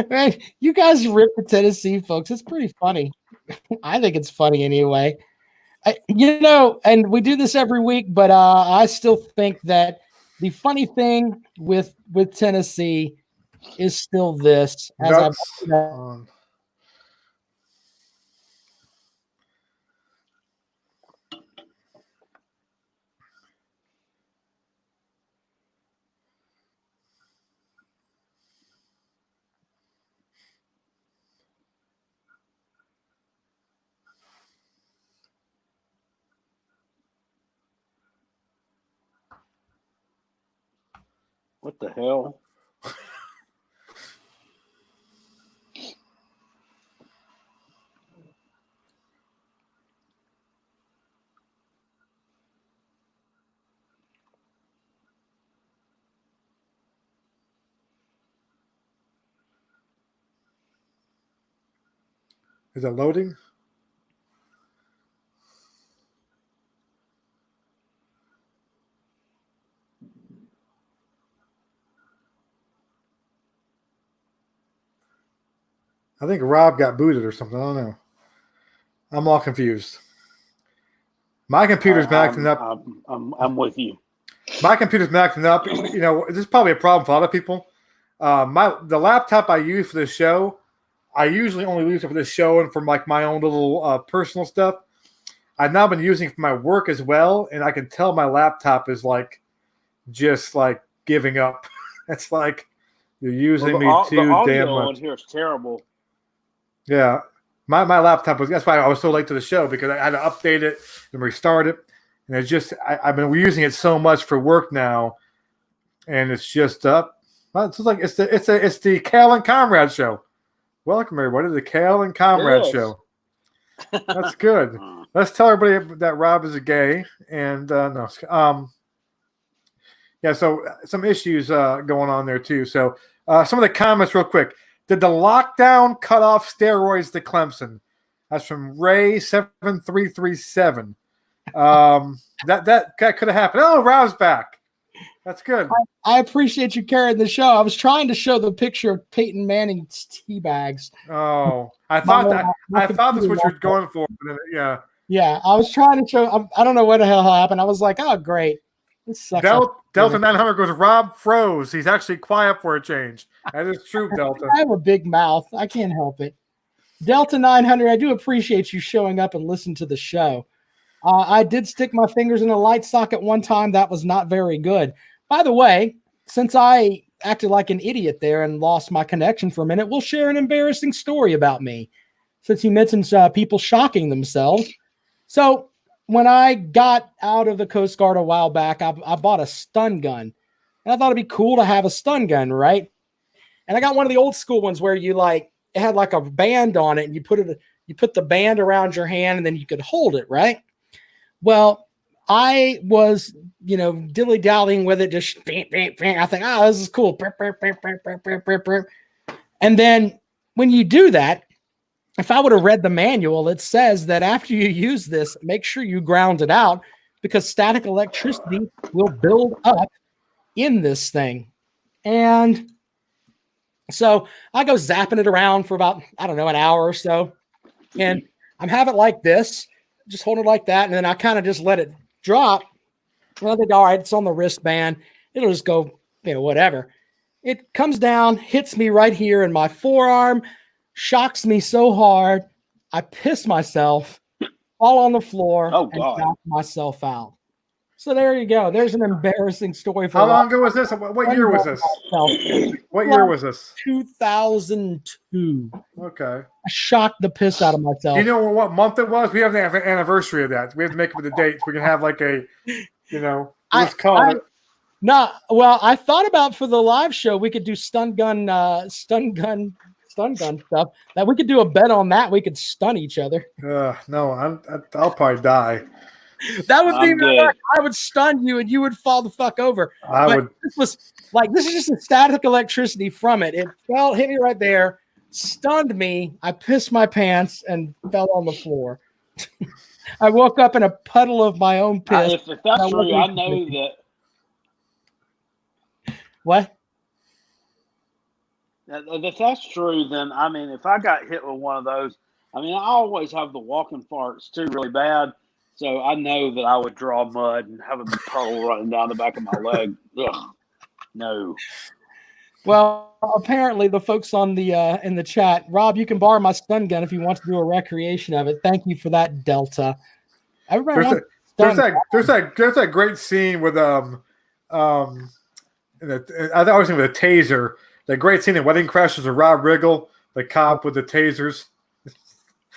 [SPEAKER 1] Man, you guys rip the Tennessee folks. It's pretty funny. I think it's funny anyway. And we do this every week, but I still think that the funny thing with Tennessee is still this. As I've
[SPEAKER 3] Nuts.
[SPEAKER 4] What the hell?
[SPEAKER 3] Is it loading? I think Rob got booted or something. I don't know. I'm all confused. My computer's acting up.
[SPEAKER 4] I'm with you.
[SPEAKER 3] My computer's acting up. This is probably a problem for a lot of people. The laptop I use for this show, I usually only use it for this show and for like my own little personal stuff. I've now been using it for my work as well, and I can tell my laptop is like just like giving up. It's like you're using me too
[SPEAKER 4] the audio
[SPEAKER 3] damn much.
[SPEAKER 4] on here is terrible.
[SPEAKER 3] Yeah. My laptop that's why I was so late to the show, because I had to update it and restart it. And it's just I've been using it so much for work now, and it's just up. It's like it's the Cal and Comrade show. Welcome everybody to the Cal and Comrade show. That's good. Let's tell everybody that Rob is a gay, and yeah. So some issues going on there too. So some of the comments real quick. Did the lockdown cut off steroids to Clemson? That's from Ray7337. That could have happened. Oh, Rob's back. That's good.
[SPEAKER 1] I appreciate you carrying the show. I was trying to show the picture of Peyton Manning's tea bags.
[SPEAKER 3] Oh, I thought that's what you're going for. Yeah.
[SPEAKER 1] Yeah, I was trying to show. I don't know what the hell happened. I was like, oh, great. This sucks.
[SPEAKER 3] Delta 900 goes, Rob froze. He's actually quiet for a change. That is true, Delta.
[SPEAKER 1] I have a big mouth. I can't help it. Delta 900, I do appreciate you showing up and listening to the show. I did stick my fingers in a light socket one time. That was not very good. By the way, since I acted like an idiot there and lost my connection for a minute, we'll share an embarrassing story about me, since he mentions people shocking themselves. So when I got out of the Coast Guard a while back, I bought a stun gun. And I thought it'd be cool to have a stun gun, right? And I got one of the old school ones where it had like a band on it, and you put the band around your hand, and then you could hold it, right? Well, I was, dilly-dallying with it, just bam, bam, bam. I think, this is cool. And then when you do that, if I would have read the manual, it says that after you use this, make sure you ground it out, because static electricity will build up in this thing. And so I go zapping it around for about, an hour or so. And I'm having it like this, just hold it like that. And then I kind of just let it drop. And I think, all right, it's on the wristband. It'll just go, whatever. It comes down, hits me right here in my forearm, shocks me so hard, I piss myself, fall on the floor, and knock myself out. So there you go. There's an embarrassing story for
[SPEAKER 3] How long ago was this? What year was this? What year was this?
[SPEAKER 1] 2002.
[SPEAKER 3] Okay.
[SPEAKER 1] I shocked the piss out of myself.
[SPEAKER 3] You know what month it was? We have to have an anniversary of that. We have to make it with the dates. We can have like a, let's call it.
[SPEAKER 1] No, well, I thought about for the live show, we could do stun gun stuff. That we could do a bet on that. We could stun each other.
[SPEAKER 3] No, I'll probably die.
[SPEAKER 1] That would be my luck. I would stun you and you would fall the fuck over. This is just a static electricity from it. It hit me right there, stunned me. I pissed my pants and fell on the floor. I woke up in a puddle of my own piss.
[SPEAKER 4] If that's true, I know that.
[SPEAKER 1] What?
[SPEAKER 4] If that's true, then if I got hit with one of those, I always have the walking farts too, really bad. So I know that I would draw mud and have a puddle running down the back of my leg. Ugh, no.
[SPEAKER 1] Well, apparently the folks on the in the chat, Rob, you can borrow my stun gun if you want to do a recreation of it. Thank you for that, Delta. Everybody wants
[SPEAKER 3] there's that great scene with I always think with a taser. That great scene in Wedding Crashers with Rob Riggle, the cop with the tasers,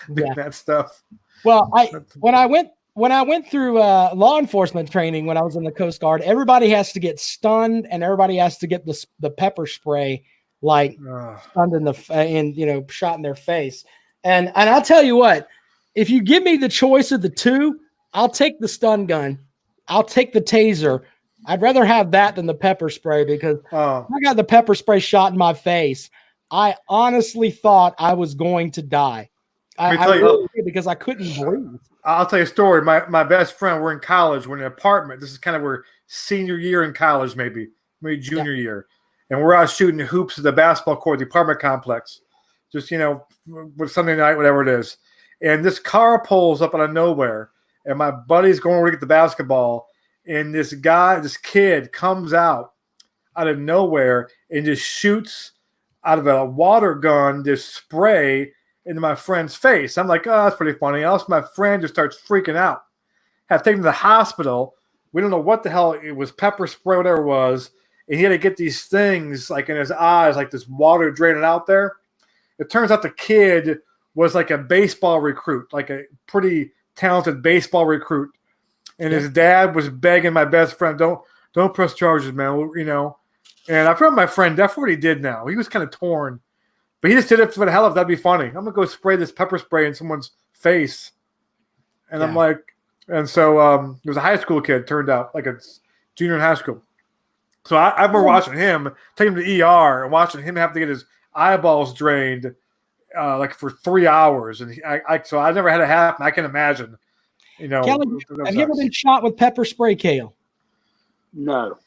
[SPEAKER 3] that stuff.
[SPEAKER 1] Well, when I went through law enforcement training when I was in the Coast Guard, everybody has to get stunned and everybody has to get the pepper spray stunned in the shot in their face. And I'll tell you what, if you give me the choice of the two, I'll take the stun gun. I'll take the taser. I'd rather have that than the pepper spray because I got the pepper spray shot in my face. I honestly thought I was going to die. I really did because I couldn't breathe.
[SPEAKER 3] I'll tell you a story. My best friend, we're in college. We're in an apartment. This is kind of our senior year in college, maybe junior year. And we're out shooting hoops at the basketball court, the apartment complex. Just, with Sunday night, whatever it is. And this car pulls up out of nowhere. And my buddy's going over to get the basketball. And this kid comes out of nowhere and just shoots out of a water gun, this spray into my friend's face. I'm like, oh, that's pretty funny. Else my friend just starts freaking out. Have taken him to the hospital. We don't know what the hell it was, pepper spray, whatever it was. And he had to get these things like in his eyes, like this water draining out there. It turns out the kid was like a baseball recruit, like a pretty talented baseball recruit. And his dad was begging my best friend, don't press charges, man. And I feel my friend, that's what he did now. He was kind of torn. But he just did it for the hell of it. That'd be funny. I'm going to go spray this pepper spray in someone's face. And I'm like, and so it was a high school kid, turned out, like a junior in high school. So I remember watching him, taking him to the ER and watching him have to get his eyeballs drained like for 3 hours. And so I never had it happen. I can imagine.
[SPEAKER 1] Kelly, have you ever been shot with pepper spray, Kale?
[SPEAKER 4] No.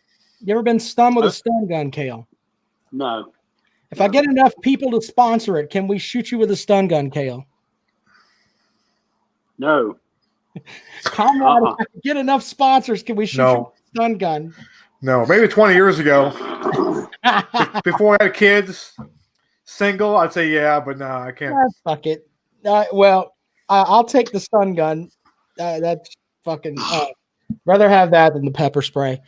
[SPEAKER 1] You ever been stunned with a stun gun, Kale?
[SPEAKER 4] No.
[SPEAKER 1] If I get enough people to sponsor it, can we shoot you with a stun gun, Kale?
[SPEAKER 4] No.
[SPEAKER 1] Comrade, if I can get enough sponsors, can we shoot you with a stun gun?
[SPEAKER 3] No, maybe 20 years ago. Before I had kids, single, I'd say yeah, but no, I can't.
[SPEAKER 1] Fuck it. I'll take the stun gun. That's fucking rather have that than the pepper spray.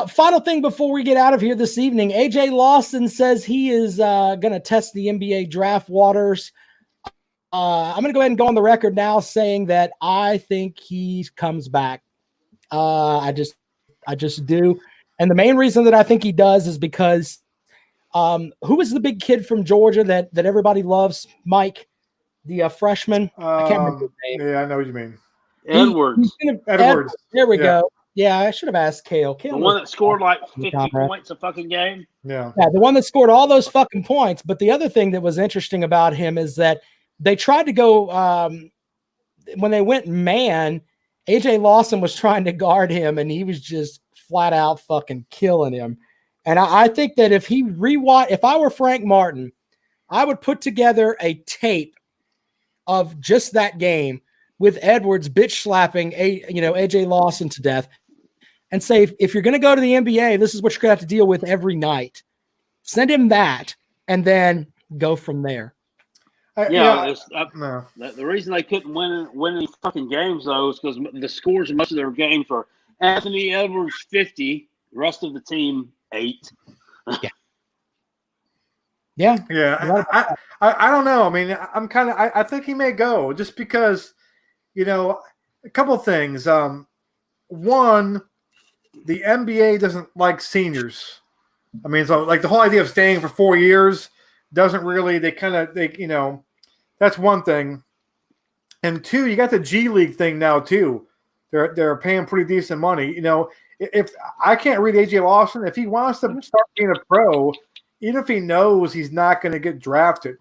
[SPEAKER 1] Final thing before we get out of here this evening, AJ Lawson says he is going to test the NBA draft waters. I'm going to go ahead and go on the record now saying that I think he comes back. I just do. And the main reason that I think he does is because who is the big kid from Georgia that everybody loves? Mike, the freshman. I can't remember his name.
[SPEAKER 3] Yeah, I know what you mean.
[SPEAKER 4] Edwards.
[SPEAKER 3] Edwards.
[SPEAKER 1] There we go. Yeah, I should have asked Kale.
[SPEAKER 4] The one that scored like 50 points a fucking game.
[SPEAKER 3] Yeah,
[SPEAKER 1] the one that scored all those fucking points. But the other thing that was interesting about him is that they tried to go when they went man, AJ Lawson was trying to guard him and he was just flat out fucking killing him. And I think that if I were Frank Martin, I would put together a tape of just that game with Edwards bitch slapping AJ Lawson to death and say, if you're going to go to the NBA, this is what you're going to have to deal with every night. Send him that and then go from there.
[SPEAKER 4] The reason they couldn't win any fucking games, though, is because the scores in most of their games were Anthony Edwards 50, the rest of the team 8.
[SPEAKER 1] Yeah.
[SPEAKER 3] I don't know. I mean, I think he may go just because, a couple of things. One, the NBA doesn't like seniors. I mean, so like the whole idea of staying for 4 years doesn't really, that's one thing. And two, you got the G League thing now too. They're paying pretty decent money. If I can't read AJ Lawson, if he wants to start being a pro, even if he knows he's not going to get drafted,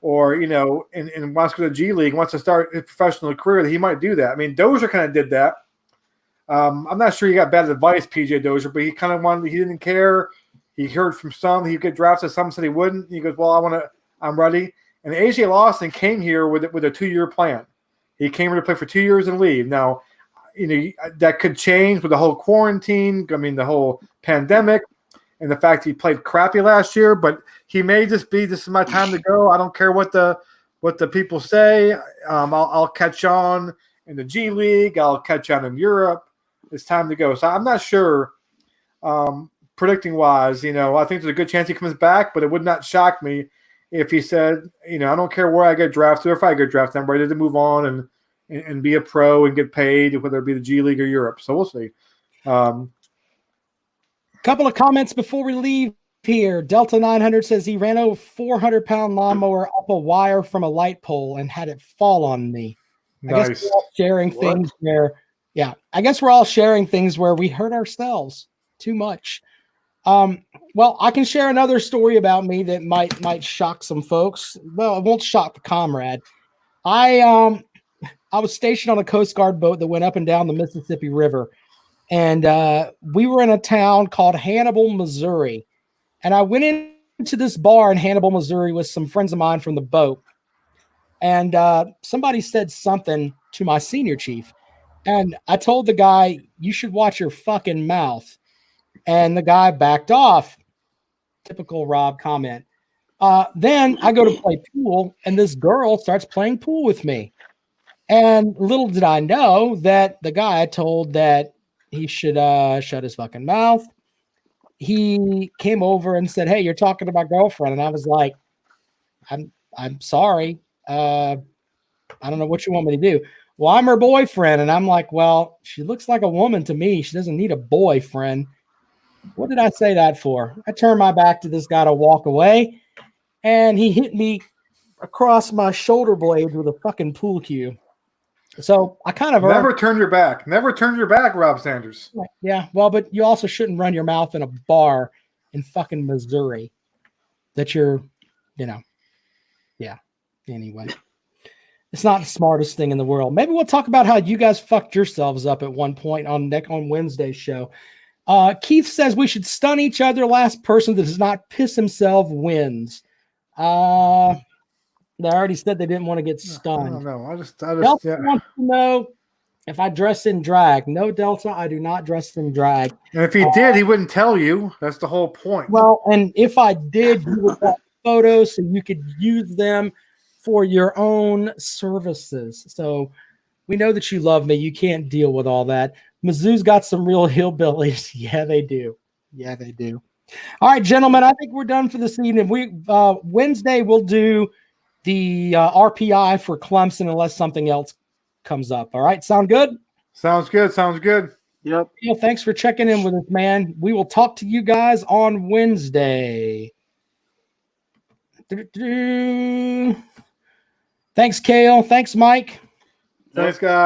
[SPEAKER 3] or and wants to go to the G League, wants to start his professional career, he might do that. I mean, Dozier kind of did that. I'm not sure he got bad advice, PJ Dozier, but he kind of wanted. He didn't care. He heard from some he'd get drafted. Some said he wouldn't. He goes, "Well, I'm ready." And AJ Lawson came here with a 2-year plan. He came here to play for 2 years and leave. Now, that could change with the whole quarantine. I mean, the whole pandemic and the fact he played crappy last year. But he may just be, this is my time to go. I don't care what the people say. I'll catch on in the G League. I'll catch on in Europe. It's time to go. So I'm not sure. Predicting wise, I think there's a good chance he comes back, but it would not shock me if he said, I don't care where I get drafted or if I get drafted, I'm ready to move on and be a pro and get paid, whether it be the G League or Europe. So we'll see.
[SPEAKER 1] Couple of comments before we leave here. Delta 900 says he ran a 400-pound lawnmower up a wire from a light pole and had it fall on me.
[SPEAKER 3] Nice.
[SPEAKER 1] I guess we're all sharing things where we hurt ourselves too much. Well, I can share another story about me that might shock some folks. Well, it won't shock the comrade. I was stationed on a Coast Guard boat that went up and down the Mississippi River, and we were in a town called Hannibal, Missouri. And I went into this bar in Hannibal, Missouri with some friends of mine from the boat, and somebody said something to my senior chief, and I told the guy, "You should watch your fucking mouth." And the guy backed off. Typical Rob comment. Then I go to play pool, and this girl starts playing pool with me. And little did I know that the guy told that he should shut his fucking mouth. He came over and said, "Hey, you're talking to my girlfriend." And I was like, I'm sorry. I don't know what you want me to do. Well, I'm her boyfriend. And I'm like, well, she looks like a woman to me. She doesn't need a boyfriend. What did I say that for? I turned my back to this guy to walk away, and he hit me across my shoulder blades with a fucking pool cue. So I kind of
[SPEAKER 3] never turn your back. Never turn your back, Rob Sanders.
[SPEAKER 1] Yeah, well, but you also shouldn't run your mouth in a bar in fucking Missouri that you're, yeah. Anyway, it's not the smartest thing in the world. Maybe we'll talk about how you guys fucked yourselves up at one point on Wednesday's show. Keith says we should stun each other. Last person that does not piss himself wins. They already said they didn't want to get stunned.
[SPEAKER 3] I don't know. I just
[SPEAKER 1] Delta wants to know if I dress in drag. No, Delta, I do not dress in drag.
[SPEAKER 3] And if he did, he wouldn't tell you. That's the whole point.
[SPEAKER 1] Well, and if I did, you would have photos so you could use them for your own services. So we know that you love me. You can't deal with all that. Mizzou's got some real hillbillies. Yeah, they do. All right, gentlemen, I think we're done for this evening. Wednesday we'll do the RPI for Clemson unless something else comes up. All right, sound good?
[SPEAKER 3] Sounds good.
[SPEAKER 4] Yep.
[SPEAKER 1] Thanks for checking in with us, man. We will talk to you guys on Wednesday. Thanks, Kale. Thanks, Mike.
[SPEAKER 3] Thanks, guys.